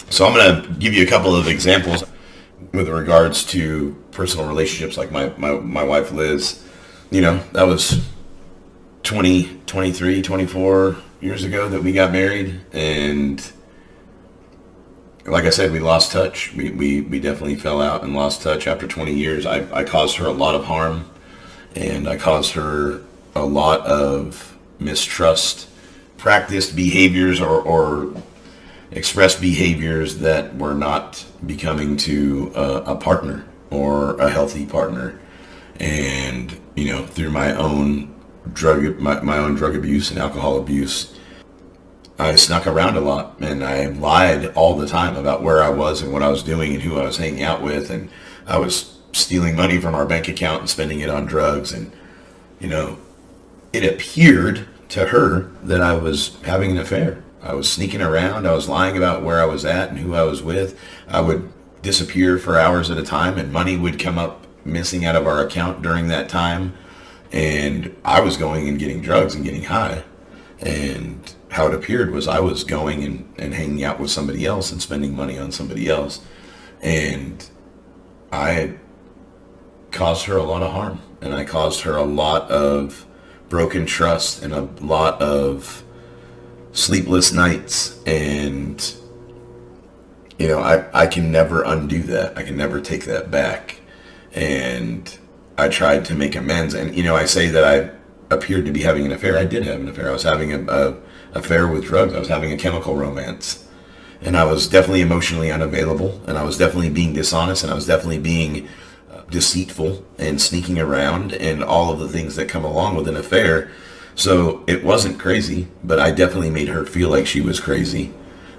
So I'm going to give you a couple of examples with regards to personal relationships, like my wife Liz. That was 20, 23, 24 years ago that we got married, and like I said, we lost touch. We definitely fell out and lost touch after 20 years. I caused her a lot of harm, and I caused her a lot of mistrust, practiced behaviors or expressed behaviors that were not becoming to a partner or a healthy partner. And through my own drug abuse and alcohol abuse, I snuck around a lot, and I lied all the time about where I was and what I was doing and who I was hanging out with, and I was stealing money from our bank account and spending it on drugs. And it appeared to her that I was having an affair. I was sneaking around. I was lying about where I was at and who I was with. I would disappear for hours at a time, and money would come up missing out of our account during that time. And I was going and getting drugs and getting high. And how it appeared was I was going and hanging out with somebody else and spending money on somebody else. And I caused her a lot of harm. And I caused her a lot of broken trust and a lot of sleepless nights. And I can never undo that. I can never take that back. And I tried to make amends. And I say that I appeared to be having an affair. I did have an affair. I was having a affair with drugs. I was having a chemical romance. And I was definitely emotionally unavailable. And I was definitely being dishonest. And I was definitely being deceitful and sneaking around and all of the things that come along with an affair. So it wasn't crazy, but I definitely made her feel like she was crazy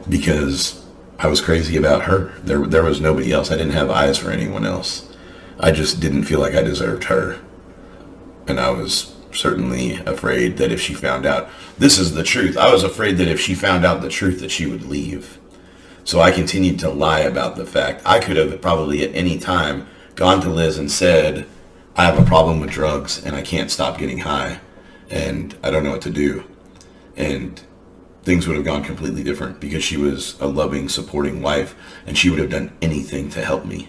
because I was crazy about her. There was nobody else. I didn't have eyes for anyone else. I just didn't feel like I deserved her. And I was certainly afraid that if she found out, this is the truth. I was afraid that if she found out the truth that she would leave. So I continued to lie about the fact. I could have probably at any time gone to Liz and said, I have a problem with drugs and I can't stop getting high and I don't know what to do. And things would have gone completely different because she was a loving, supporting wife and she would have done anything to help me.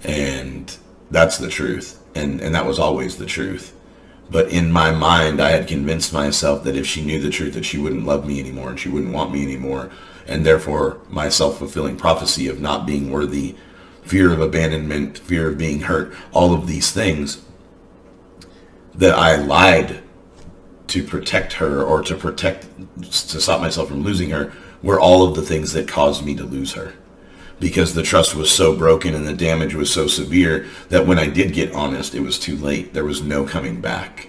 And that's the truth. And that was always the truth. But in my mind, I had convinced myself that if she knew the truth, that she wouldn't love me anymore and she wouldn't want me anymore. And therefore, my self-fulfilling prophecy of not being worthy, fear of abandonment, fear of being hurt, all of these things that I lied to protect her or to stop myself from losing her were all of the things that caused me to lose her. Because the trust was so broken and the damage was so severe that when I did get honest, it was too late. There was no coming back.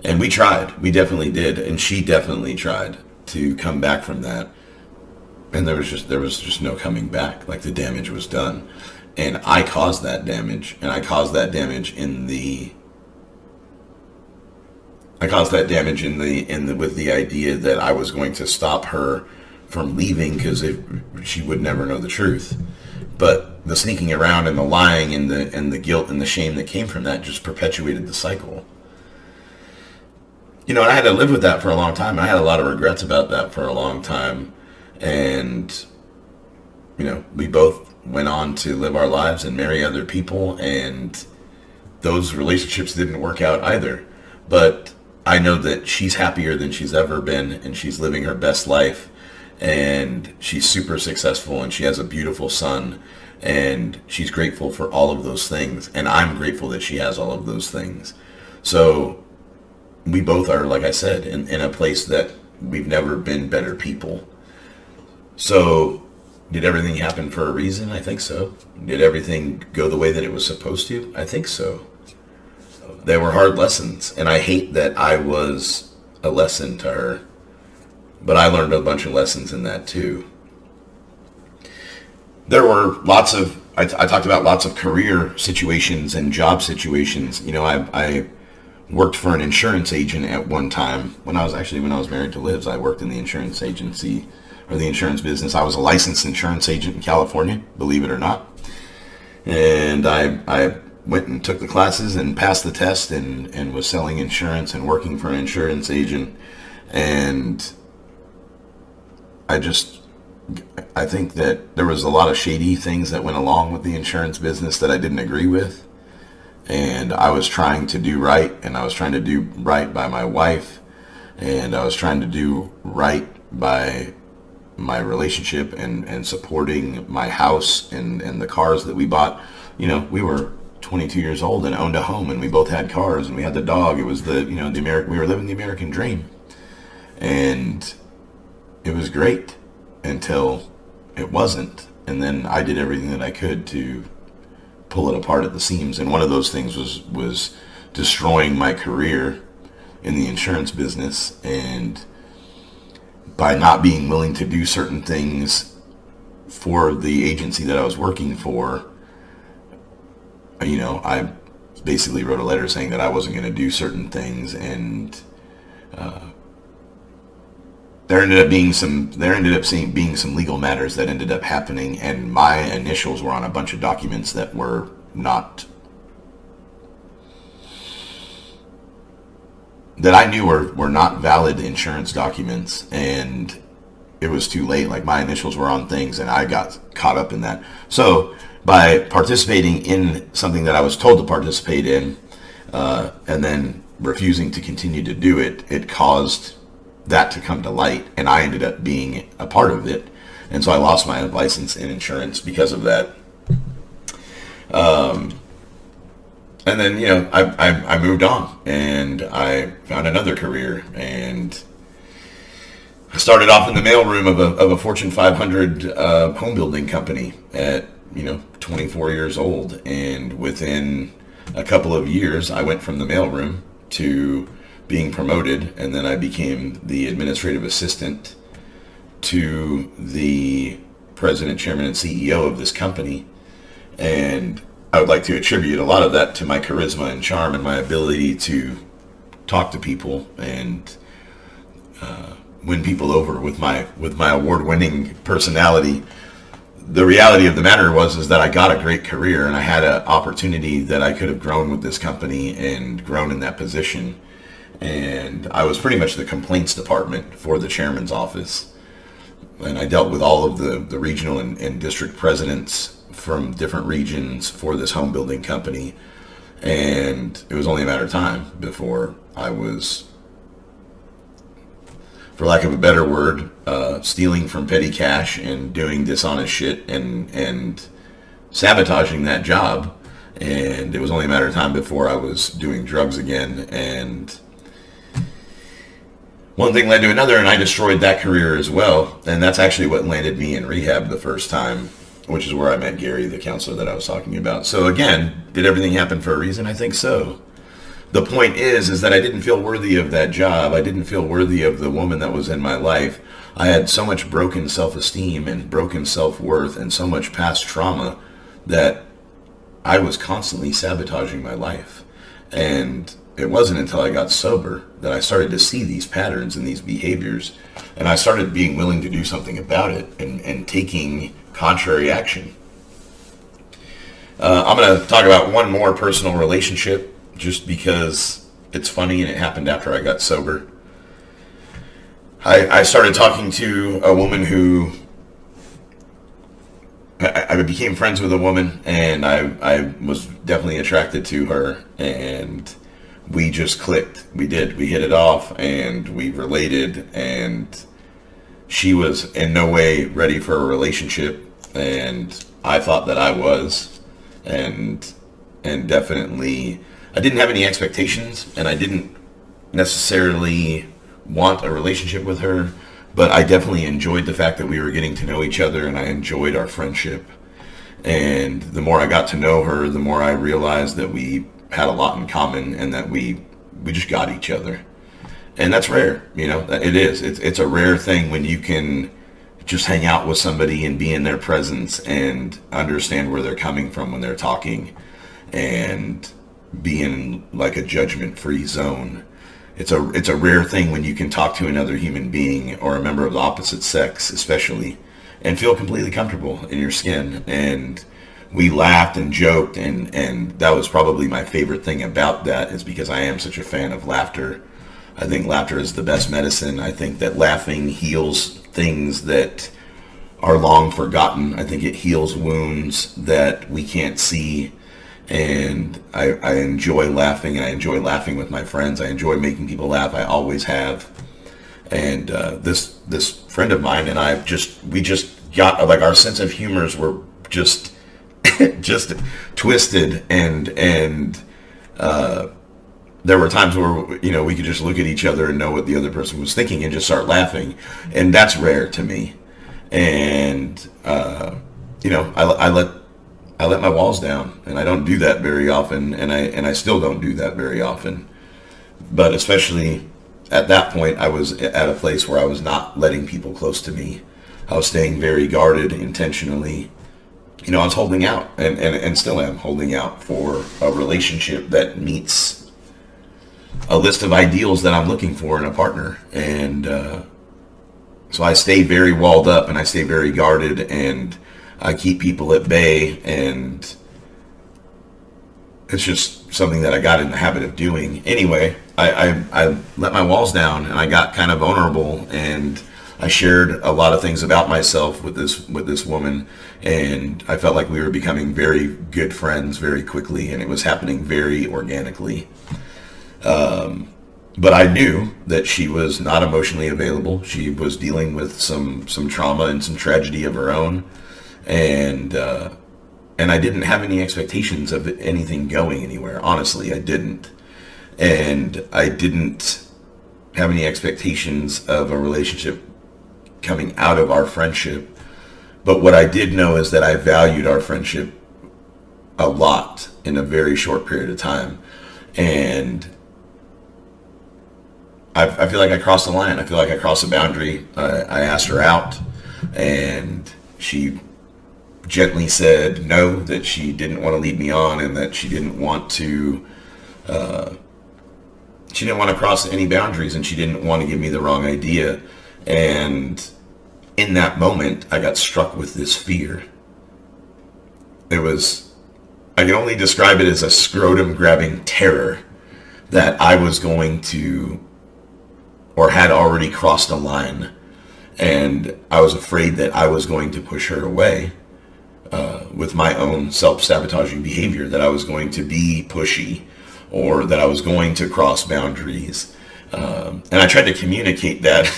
And we tried. We definitely did. And she definitely tried to come back from that. And there was just no coming back. Like the damage was done. And I caused that damage. And I caused that damage with the idea that I was going to stop her from leaving because she would never know the truth. But the sneaking around and the lying and the guilt and the shame that came from that just perpetuated the cycle. And I had to live with that for a long time. I had a lot of regrets about that for a long time. And, we both went on to live our lives and marry other people, and those relationships didn't work out either. But I know that she's happier than she's ever been, and she's living her best life. And she's super successful and she has a beautiful son and she's grateful for all of those things. And I'm grateful that she has all of those things. So we both are, like I said, in a place that we've never been better people. So did everything happen for a reason? I think so. Did everything go the way that it was supposed to? I think so. They were hard lessons, and I hate that I was a lesson to her. But I learned a bunch of lessons in that too. There were I talked about lots of career situations and job situations. I worked for an insurance agent at one time. When I was married to Liz, I worked in the insurance agency or the insurance business. I was a licensed insurance agent in California, believe it or not. And I went and took the classes and passed the test and was selling insurance and working for an insurance agent. And I just I think that there was a lot of shady things that went along with the insurance business that I didn't agree with. And I was trying to do right, and I was trying to do right by my wife, and I was trying to do right by my relationship and supporting my house and the cars that we bought. You know, we were 22 years old and owned a home, and we both had cars, and we had the dog. It was we were living the American dream. And it was great until it wasn't. And then I did everything that I could to pull it apart at the seams. And one of those things was destroying my career in the insurance business. And by not being willing to do certain things for the agency that I was working for, you know, I basically wrote a letter saying that I wasn't going to do certain things. And there ended up being some legal matters that ended up happening, and my initials were on a bunch of documents that were not, that I knew were not valid insurance documents, and it was too late. Like, my initials were on things, and I got caught up in that. So by participating in something that I was told to participate in, and then refusing to continue to do it, it caused that to come to light, and I ended up being a part of it, and so I lost my license in insurance because of that. And then, you know, I moved on, and I found another career, and I started off in the mailroom of a Fortune 500 home building company at, you know, 24 years old, and within a couple of years, I went from the mailroom to being promoted, and then I became the administrative assistant to the president, chairman, and CEO of this company. And I would like to attribute a lot of that to my charisma and charm and my ability to talk to people and win people over with my award-winning personality. The reality of the matter is that I got a great career, and I had an opportunity that I could have grown with this company and grown in that position. And I was pretty much the complaints department for the chairman's office. And I dealt with all of the regional and district presidents from different regions for this home building company. And it was only a matter of time before I was, for lack of a better word, stealing from petty cash and doing dishonest shit and sabotaging that job. And it was only a matter of time before I was doing drugs again. And one thing led to another, and I destroyed that career as well. And that's actually what landed me in rehab the first time, which is where I met Gary, the counselor that I was talking about. So again, did everything happen for a reason? I think so. The point is that I didn't feel worthy of that job. I didn't feel worthy of the woman that was in my life. I had so much broken self-esteem and broken self-worth and so much past trauma that I was constantly sabotaging my life. And it wasn't until I got sober that I started to see these patterns and these behaviors, and I started being willing to do something about it and taking contrary action. I'm going to talk about one more personal relationship just because it's funny and it happened after I got sober. I started talking to a woman who I became friends with a woman, and I was definitely attracted to her, and we just clicked. We hit it off, and we related, and she was in no way ready for a relationship, and I thought that I was, and definitely I didn't have any expectations, and I didn't necessarily want a relationship with her, but I definitely enjoyed the fact that we were getting to know each other, and I enjoyed our friendship. And the more I got to know her, the more I realized that we had a lot in common, and that we just got each other. And that's rare, you know. It is. It's a rare thing when you can just hang out with somebody and be in their presence and understand where they're coming from when they're talking, and be in like a judgment-free zone. It's a rare thing when you can talk to another human being, or a member of the opposite sex especially, and feel completely comfortable in your skin. And we laughed and joked, and that was probably my favorite thing about that, is because I am such a fan of laughter. I think laughter is the best medicine. I think that laughing heals things that are long forgotten. I think it heals wounds that we can't see. And I enjoy laughing, and I enjoy laughing with my friends. I enjoy making people laugh. I always have. And this friend of mine and we just got, like, our sense of humors were just just twisted, and there were times where, we could just look at each other and know what the other person was thinking and just start laughing, and that's rare to me. And I let my walls down, and I don't do that very often, and I still don't do that very often. But especially at that point, I was at a place where I was not letting people close to me. I was staying very guarded intentionally. I was holding out, and still am holding out for a relationship that meets a list of ideals that I'm looking for in a partner. And so I stay very walled up, and I stay very guarded, and I keep people at bay, and it's just something that I got in the habit of doing. Anyway, I let my walls down, and I got kind of vulnerable, and I shared a lot of things about myself with this woman, and I felt like we were becoming very good friends very quickly, and it was happening very organically. But I knew that she was not emotionally available. She was dealing with some trauma and some tragedy of her own, and I didn't have any expectations of anything going anywhere. Honestly, I didn't. And I didn't have any expectations of a relationship coming out of our friendship. But what I did know is that I valued our friendship a lot in a very short period of time. And I feel like I crossed the line. I feel like I crossed a boundary. I asked her out, and she gently said no, that she didn't want to lead me on, and that she didn't want to cross any boundaries, and she didn't want to give me the wrong idea. And in that moment, I got struck with this fear. I can only describe it as a scrotum grabbing terror that I was going to, or had already crossed a line, and I was afraid that I was going to push her away with my own self-sabotaging behavior, that I was going to be pushy, or that I was going to cross boundaries. And I tried to communicate that.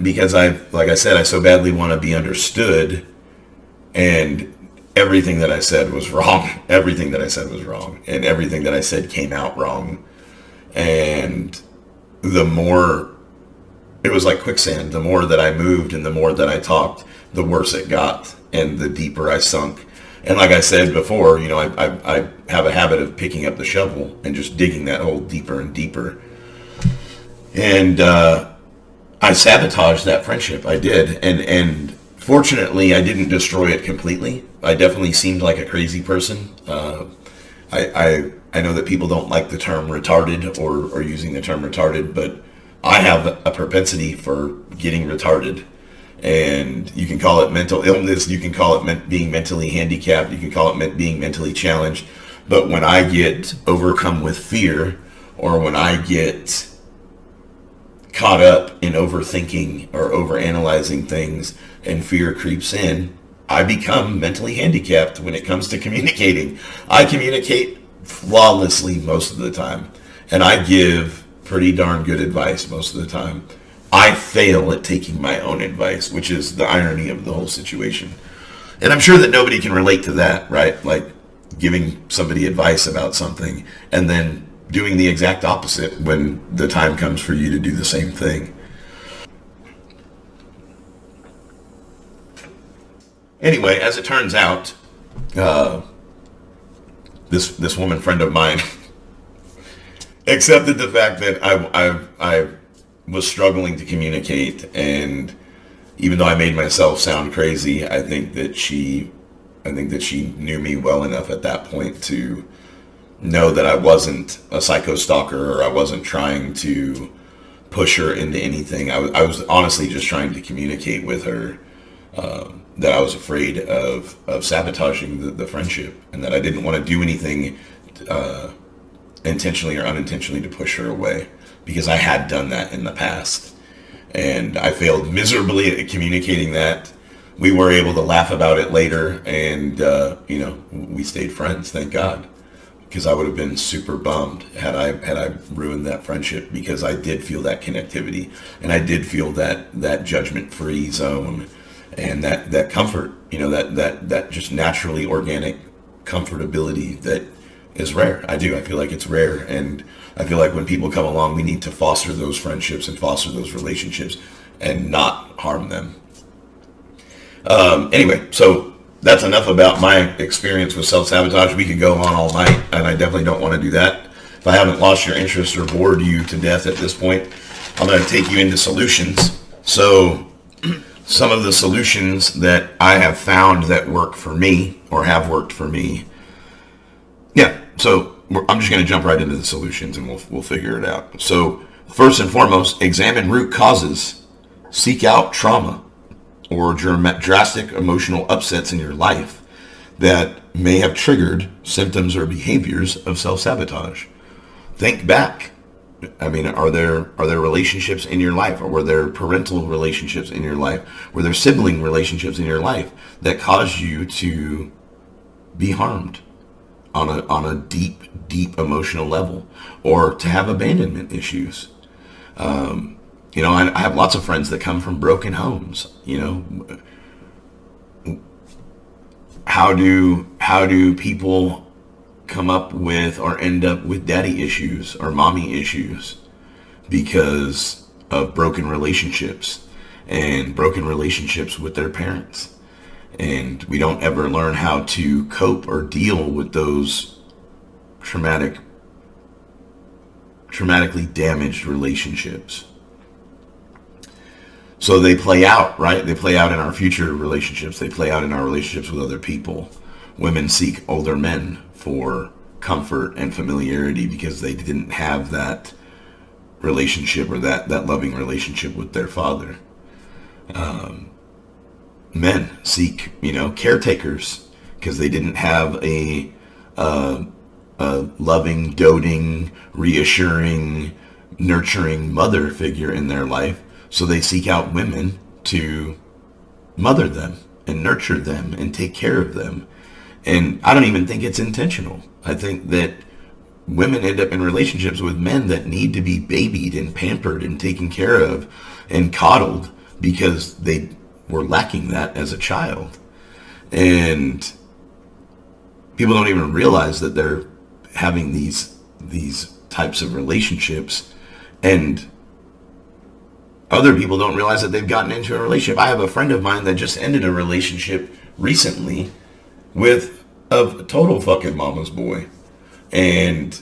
Because like I said, I so badly want to be understood, and everything that I said was wrong. Everything that I said was wrong, and everything that I said came out wrong. And the more, it was like quicksand. The more that I moved and the more that I talked, the worse it got, and the deeper I sunk. And like I said before, I have a habit of picking up the shovel and just digging that hole deeper and deeper. And I sabotaged that friendship. I did. And fortunately, I didn't destroy it completely. I definitely seemed like a crazy person. I know that people don't like the term retarded, or using the term retarded, but I have a propensity for getting retarded. And you can call it mental illness, you can call it being mentally handicapped, you can call it being mentally challenged. But when I get overcome with fear, or when I get caught up in overthinking or overanalyzing things, and fear creeps in, I become mentally handicapped when it comes to communicating. I communicate flawlessly most of the time, and I give pretty darn good advice most of the time. I fail at taking my own advice, which is the irony of the whole situation. And I'm sure that nobody can relate to that, right? Like giving somebody advice about something and then doing the exact opposite when the time comes for you to do the same thing. Anyway, as it turns out, this woman friend of mine accepted the fact that I was struggling to communicate, and even though I made myself sound crazy, I think that she knew me well enough at that point to know that I wasn't a psycho stalker, or I wasn't trying to push her into anything. I was honestly just trying to communicate with her that I was afraid of sabotaging the friendship, and that I didn't want to do anything intentionally or unintentionally to push her away, because I had done that in the past. And I failed miserably at communicating that. We were able to laugh about it later, and we stayed friends, thank God, because I would have been super bummed had I ruined that friendship, because I did feel that connectivity, and I did feel that judgment-free zone, and that comfort, that just naturally organic comfortability that is rare. I feel like it's rare, and I feel like when people come along, we need to foster those friendships and foster those relationships and not harm them. Anyway, so that's enough about my experience with self-sabotage. We could go on all night, and I definitely don't want to do that. If I haven't lost your interest or bored you to death at this point, I'm going to take you into solutions. So some of the solutions that I have found that work for me or have worked for me. Yeah, so I'm just going to jump right into the solutions, and we'll figure it out. So first and foremost, examine root causes. Seek out trauma or drastic emotional upsets in your life that may have triggered symptoms or behaviors of self-sabotage. Think back. I mean, are there relationships in your life, or were there parental relationships in your life? Were there sibling relationships in your life that caused you to be harmed on a deep emotional level, or to have abandonment issues? I have lots of friends that come from broken homes. How do people come up with or end up with daddy issues or mommy issues because of broken relationships and broken relationships with their parents? And we don't ever learn how to cope or deal with those traumatically damaged relationships. So they play out, right? They play out in our future relationships. They play out in our relationships with other people. Women seek older men for comfort and familiarity because they didn't have that relationship or that loving relationship with their father. Men seek, caretakers because they didn't have a loving, doting, reassuring, nurturing mother figure in their life. So they seek out women to mother them and nurture them and take care of them. And I don't even think it's intentional. I think that women end up in relationships with men that need to be babied and pampered and taken care of and coddled because they were lacking that as a child. And people don't even realize that they're having these types of relationships, and other people don't realize that they've gotten into a relationship. I have a friend of mine that just ended a relationship recently with a total fucking mama's boy. And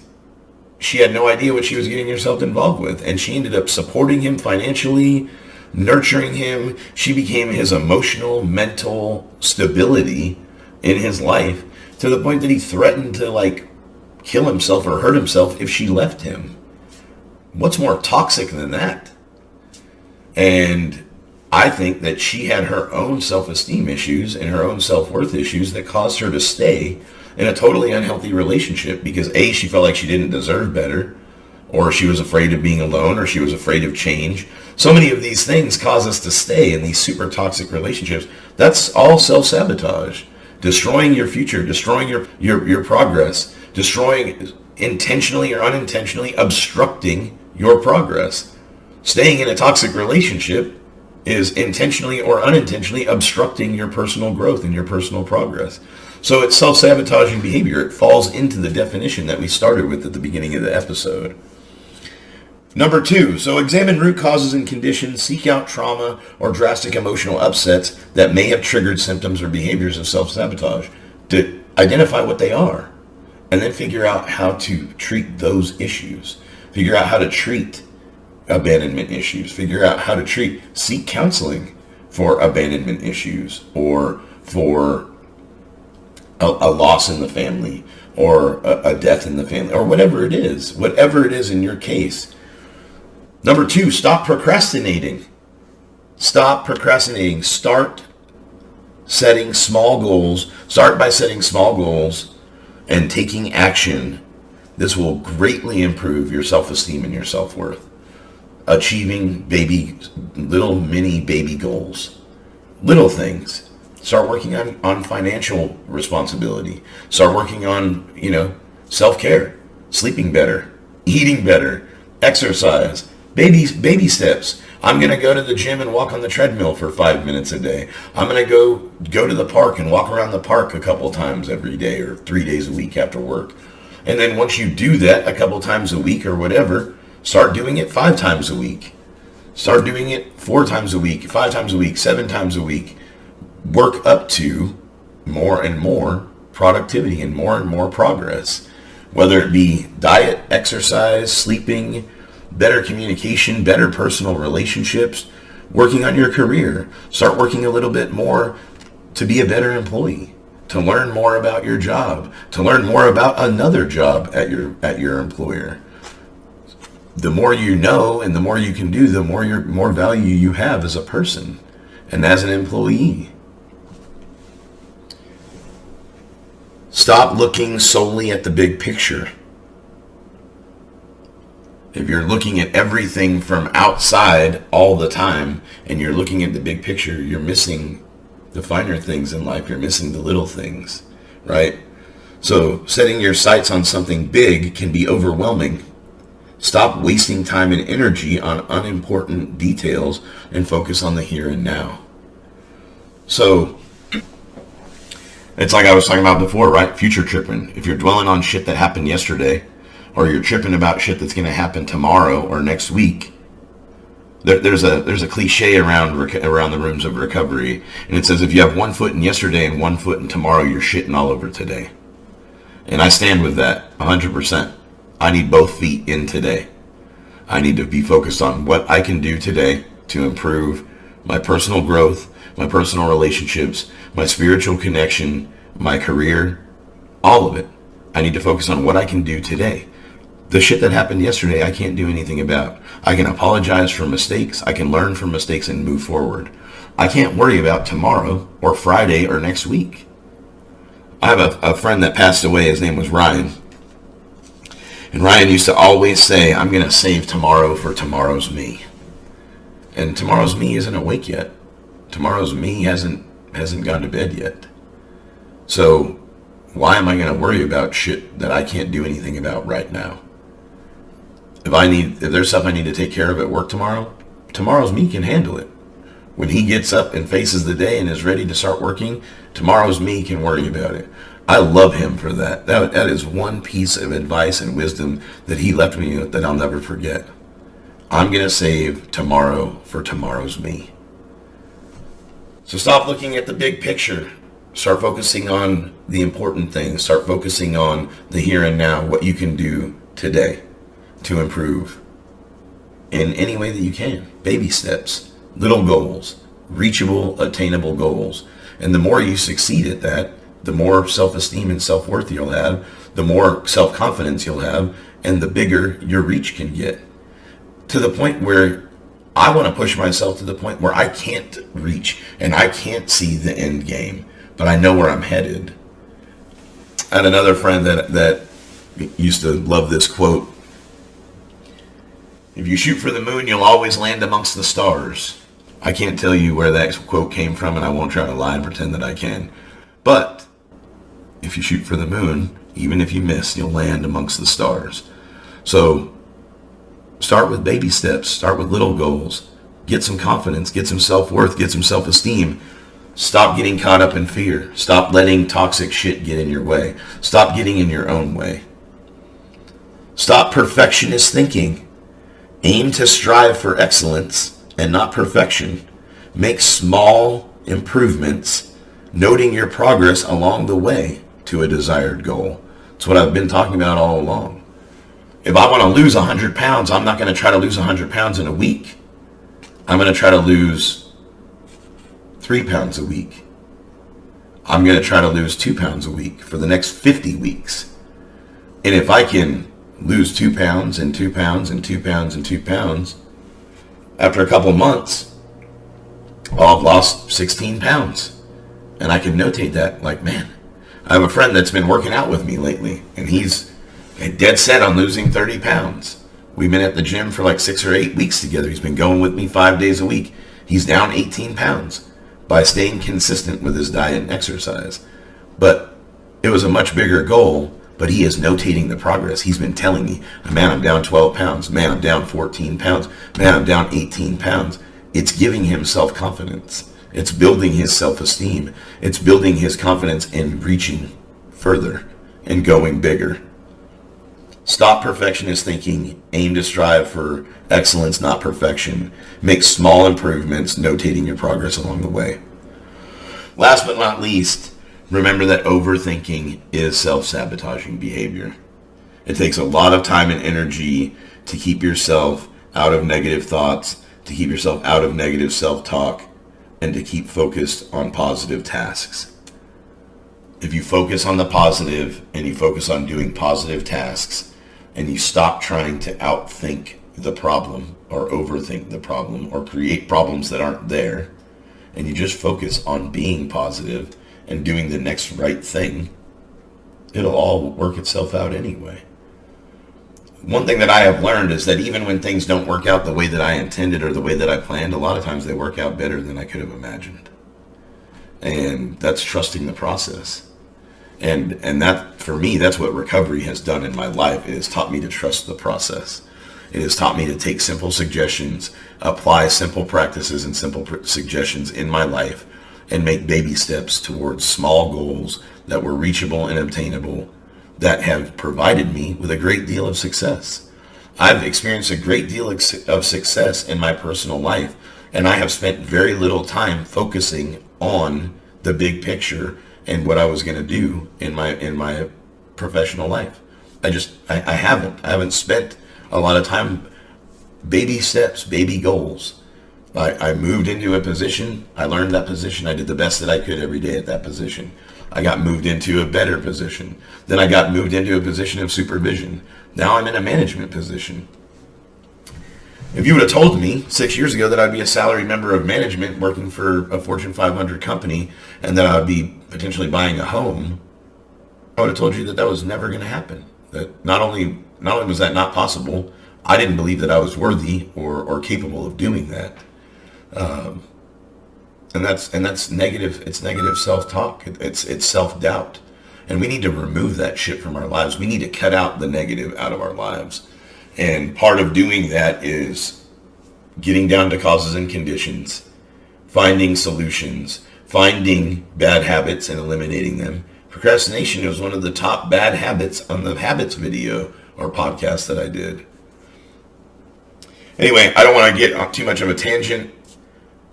she had no idea what she was getting herself involved with. And she ended up supporting him financially, nurturing him. She became his emotional, mental stability in his life, to the point that he threatened to kill himself or hurt himself if she left him. What's more toxic than that? And I think that she had her own self-esteem issues and her own self-worth issues that caused her to stay in a totally unhealthy relationship because A, she felt like she didn't deserve better, or she was afraid of being alone, or she was afraid of change. So many of these things cause us to stay in these super toxic relationships. That's all self-sabotage. Destroying your future, destroying your progress, destroying, intentionally or unintentionally obstructing your progress. Staying in a toxic relationship is intentionally or unintentionally obstructing your personal growth and your personal progress. So it's self-sabotaging behavior. It falls into the definition that we started with at the beginning of the episode. Number 2, so examine root causes and conditions, seek out trauma or drastic emotional upsets that may have triggered symptoms or behaviors of self-sabotage. To identify what they are, and then figure out how to treat those issues. Figure out how to treat abandonment issues. Figure out how to seek counseling for abandonment issues, or for a loss in the family, or a death in the family, or whatever it is in your case. Number 2, stop procrastinating. Stop procrastinating. Start setting small goals. Start by setting small goals and taking action. This will greatly improve your self-esteem and your self-worth. achieving little mini baby goals. Little things. Start working on financial responsibility. Start working on, self-care, sleeping better, eating better, exercise, baby steps. I'm going to go to the gym and walk on the treadmill for 5 minutes a day. I'm going to go to the park and walk around the park a couple times every day or 3 days a week after work. And then once you do that a couple times a week or whatever, start doing it 5 times a week. Start doing it 4 times a week, 5 times a week, 7 times a week. Work up to more and more productivity and more progress. Whether it be diet, exercise, sleeping, better communication, better personal relationships, working on your career. Start working a little bit more to be a better employee, to learn more about your job, to learn more about another job at your employer. The more you know and the more you can do, the more value you have as a person and as an employee. Stop looking solely at the big picture. If you're looking at everything from outside all the time and you're looking at the big picture, you're missing the finer things in life. You're missing the little things, right? So setting your sights on something big can be overwhelming. Stop wasting time and energy on unimportant details and focus on the here and now. So it's like I was talking about before, right? Future tripping. If you're dwelling on shit that happened yesterday, or you're tripping about shit that's going to happen tomorrow or next week, there's a cliche around the rooms of recovery, and it says if you have 1 foot in yesterday and 1 foot in tomorrow, you're shitting all over today. And I stand with that 100%. I need both feet in today. I need to be focused on what I can do today to improve my personal growth, my personal relationships, my spiritual connection, my career, all of it. I need to focus on what I can do today. The shit that happened yesterday, I can't do anything about. I can apologize for mistakes. I can learn from mistakes and move forward. I can't worry about tomorrow or Friday or next week. I have a friend that passed away. His name was Ryan. And Ryan used to always say, I'm going to save tomorrow for tomorrow's me. And tomorrow's me isn't awake yet. Tomorrow's me hasn't gone to bed yet. So why am I going to worry about shit that I can't do anything about right now? If there's stuff I need to take care of at work tomorrow's me can handle it. When he gets up and faces the day and is ready to start working, tomorrow's me can worry about it. I love him for that. That is one piece of advice and wisdom that he left me with that I'll never forget. I'm going to save tomorrow for tomorrow's me. So stop looking at the big picture. Start focusing on the important things. Start focusing on the here and now, what you can do today to improve in any way that you can. Baby steps, little goals, reachable, attainable goals. And the more you succeed at that, the more self-esteem and self-worth you'll have, the more self-confidence you'll have, and the bigger your reach can get. To the point where I want to push myself to the point where I can't reach and I can't see the end game, but I know where I'm headed. I had another friend that used to love this quote. If you shoot for the moon, you'll always land amongst the stars. I can't tell you where that quote came from, and I won't try to lie and pretend that I can. But if you shoot for the moon, even if you miss, you'll land amongst the stars. So start with baby steps. Start with little goals. Get some confidence. Get some self-worth. Get some self-esteem. Stop getting caught up in fear. Stop letting toxic shit get in your way. Stop getting in your own way. Stop perfectionist thinking. Aim to strive for excellence and not perfection. Make small improvements, noting your progress along the way to a desired goal. It's what I've been talking about all along. If I want to lose 100 pounds, I'm not going to try to lose 100 pounds in a week. I'm going to try to lose 3 pounds a week. I'm going to try to lose 2 pounds a week for the next 50 weeks. And if I can lose 2 pounds and 2 pounds and 2 pounds and 2 pounds, after a couple months, I'll have lost 16 pounds. And I can notate that, like, man, I have a friend that's been working out with me lately, and he's dead set on losing 30 pounds. We've been at the gym for like 6 or 8 weeks together. He's been going with me 5 days a week. He's down 18 pounds by staying consistent with his diet and exercise. But it was a much bigger goal, but he is notating the progress. He's been telling me, man, I'm down 12 pounds. Man, I'm down 14 pounds. Man, I'm down 18 pounds. It's giving him self-confidence. It's building his self-esteem. It's building his confidence in reaching further and going bigger. Stop perfectionist thinking. Aim to strive for excellence, not perfection. Make small improvements, notating your progress along the way. Last but not least, remember that overthinking is self-sabotaging behavior. It takes a lot of time and energy to keep yourself out of negative thoughts, to keep yourself out of negative self-talk, and to keep focused on positive tasks. If you focus on the positive and you focus on doing positive tasks, and you stop trying to outthink the problem or overthink the problem or create problems that aren't there, and you just focus on being positive and doing the next right thing, it'll all work itself out anyway. One thing that I have learned is that even when things don't work out the way that I intended or the way that I planned, a lot of times they work out better than I could have imagined. And that's trusting the process. And that, for me, that's what recovery has done in my life. It has taught me to trust the process. It has taught me to take simple suggestions, apply simple practices and simple suggestions in my life, and make baby steps towards small goals that were reachable and obtainable, that have provided me with a great deal of success. I've experienced a great deal of success in my personal life, and I have spent very little time focusing on the big picture and what I was going to do in my professional life. I haven't spent a lot of time. Baby steps, baby goals. I moved into a position. I learned that position. I did the best that I could every day at that position. I got moved into a better position. Then I got moved into a position of supervision. Now I'm in a management position. If you would have told me 6 years ago that I'd be a salary member of management working for a Fortune 500 company and that I would be potentially buying a home, I would have told you that that was never going to happen. That not only was that not possible, I didn't believe that I was worthy or capable of doing that. And that's negative. It's negative self-talk. It's self-doubt. And we need to remove that shit from our lives. We need to cut out the negative out of our lives. And part of doing that is getting down to causes and conditions, finding solutions, finding bad habits and eliminating them. Procrastination is one of the top bad habits on the habits video or podcast that I did. Anyway, I don't want to get on too much of a tangent.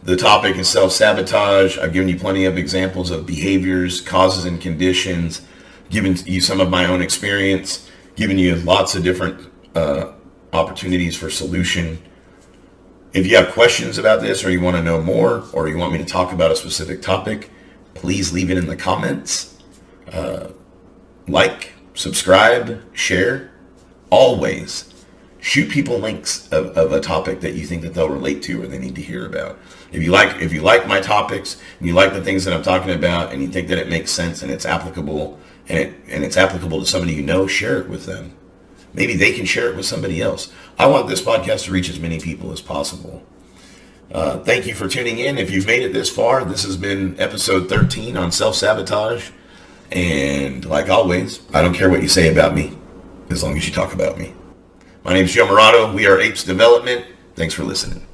The topic is self-sabotage. I've given you plenty of examples of behaviors, causes and conditions, given you some of my own experience, given you lots of different opportunities for solution. If you have questions about this, or you want to know more, or you want me to talk about a specific topic, please leave it in the comments. Like, subscribe, share. Always shoot people links of a topic that you think that they'll relate to or they need to hear about. If you like my topics and you like the things that I'm talking about and you think that it makes sense and it's applicable and it's applicable to somebody you know, share it with them. Maybe they can share it with somebody else. I want this podcast to reach as many people as possible. Thank you for tuning in. If you've made it this far, this has been episode 13 on self-sabotage. And like always, I don't care what you say about me, as long as you talk about me. My name is Joe Morado. We are A.P.E.S Development. Thanks for listening.